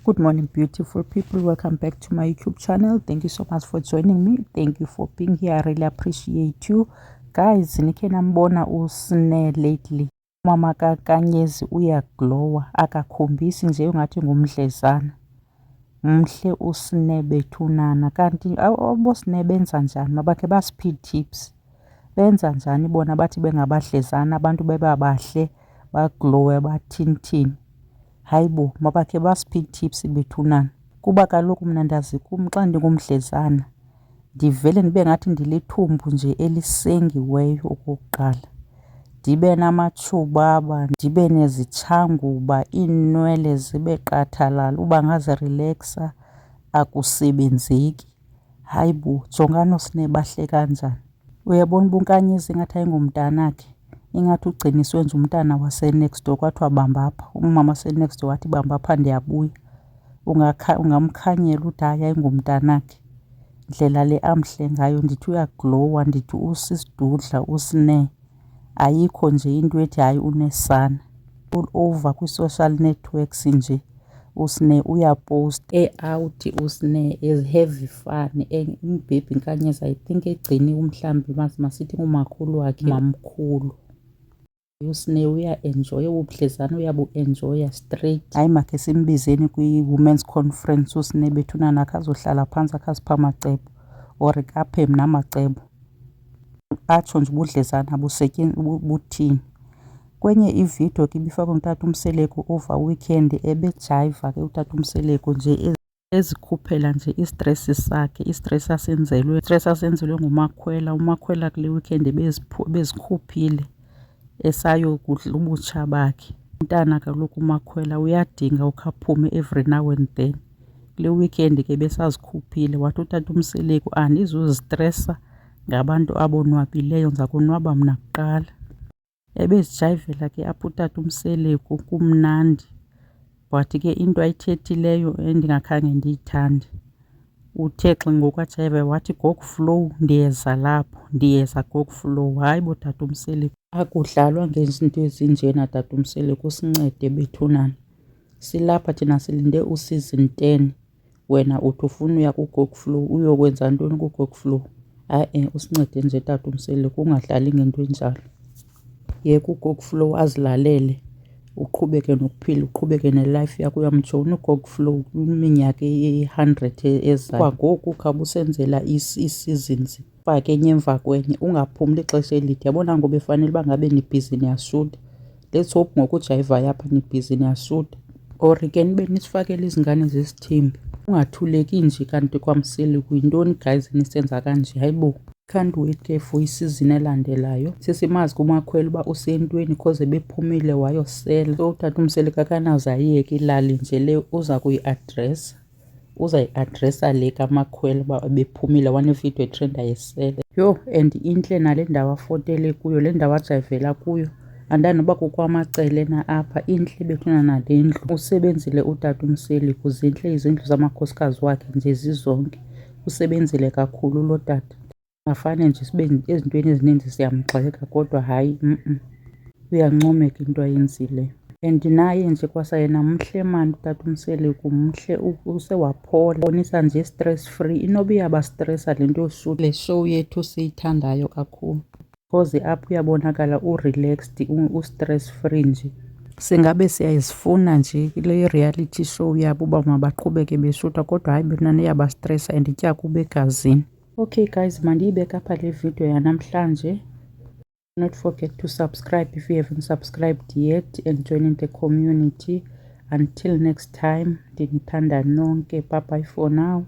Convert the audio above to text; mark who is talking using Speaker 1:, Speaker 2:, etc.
Speaker 1: Good morning, beautiful people. Welcome back to my YouTube channel. Thank you so much for joining me. Thank you for being here. I really appreciate you guys. Nikhe nambona uSne lately. Mama kaNkanyezi uyaglowa, akakhombisi nje ungathi ngumdlezana. Mhle uSne bethunana. Kanti aboSne benza njani? Mabakhe ba-speed tips. Benza njani bona bathi bengabadlezana abantu bebabahle baglowe bathini. Hayibo, mabakhe ba-speed tips bethunana. Kuba kaloku mna ndazi kum xa ndingumdlezana ndivele ndibe ngathi ndilithumbu nje elisengiweyo okokuqala. Ndibe namatshubaba, ndibe nezitshanguba, iinwele zibe qathalala, uba ngazirileksa akusebenzeki. Hayibo, jongani uSne bahle kanjani. Uyabona uba uNkanyezi ingathi ayingumntanakhe, ingathi ugciniswe nje umntana wase-next door kwathiwa bamba apha. Umama wase-next door wathi bamba apha ndiyabuya. Ungamkhanyela uthi hayi ayingumntanakhe. Ndlela le amhle ngayo ndithi uyaglowa, ndithi usisidudla uSne. Ayikho nje into ethi hayi unesana. All over kwi-social networks nje uSne uyapost e-out uSne as-heavy fun. Umbhebhi Nkanyezi I think egciniwe mhlawumbi masithi ngumakhulu wakhe mamkhulu. uSne uya-enjoya ubudlezana, uyabu-enjoya straight. Hayi makhe simbizeni kwi-women's conference uSne bethunana akhe azohlala phantsi akhe aziphe amacebo or kaphe mna amacebo atsho nje ubudlezana buthini. Kwenye ividiyo ke ibifakwe ngutata uMseleko over weekend ebejayiva ke utata uMseleko nje ezikhuphela nje istress sakhe, istress asenzelwe nguMakhwela. uMakhwela kule weekend bezikhuphile esayokudla ubutsha bakhe. Umntana kaloku uMakhwela uyadinga ukhe aphume every now and then. Kule weekend ke besazikhuphile wathi utata uMseleko andizuzistresa ngabantu abonwabileyo, ndiza konwaba mna kuqala. Ebezijayivela ke apho utata uMseleko kumnandi, but ke into ayithethileyo endingakhange ndiyithande uthe xa ngoku ajayiva wathi GoFlow ndiyeza lapho, ndiyeza GoFlow. Hayi bo tata uMseleko, akudlalwa ngezinto ezinjena tata uMseleko, usincede bethunana. Silapha thina silinde uSeason 10 wena uthi ufuna uya kuGoFlow uyokwenza ntoni kuGoFlow? Usincede nje tata uMseleko, ungadlali ngento enjalo. Yeka uGoFlow azilalele, uqhubeke nokuphila, uqhubeke ne-life yakho. Uyamjona uGoFlow iminyaka e-100 ezayo. Kwangoku khawube usenzela ii-seasons, fake enye emva kwenye, ungaphumli ixesha elide. Yabona ngoba efanele uba ngabe nibhizi niyashuta. Let's hope ngoku ujayivayo apha nibhizi niyashuta or ke nibe nisifakele izingane zesithembu. Ungathuleki nje kanti kwaMseleko yintoni guys nisenza kanje? Hayibo, can't wait ke for isizini elandelayo. Sesimazi kuMakhwela uba usentweni cause bephumile wayosela. So utata uMseleko akanaze ayiyeke ilali nje le uza kuyi-adressa. Uzayi-adressa le kaMakhwela uba bephumile wanevidiyo etrenda yesele. Yho, and intle nale ndawo afotele kuyo, le ndawo ajayivela kuyo. Andani noba kukwamacele na apha, intle bethuna nale ndlu. Usebenzile utata uMseleko, zintle izindlu zamakhosikazi wakhe nje zizonke. Usebenzile kakhulu lo tata. Ngafane nje sibe ezintweni ezininzi siyamgxeka kodwa hayi uyancomeka into ayenzileyo. And naye nje kwasayena mhle mani utata uMseleko, mhle, usewaphola. Bonisa nje stress free. Inoba iyabastresa le nto yoshuta le show yethu siyithandayo kakhulu. Because apho uyabonakala urelaxed, u-stress free nje. Singabe siyayizifuna nje le reality show yabo uba mabaqhubeke beshuta kodwa hayi benani iyabastresa and itya kuba egazini. Okay guys, mandiyibeke apha le video yanamhlanje. Do not forget to subscribe if you haven't subscribed yet and join in the community. Until next time, ndinithanda nonke. Bye bye for now.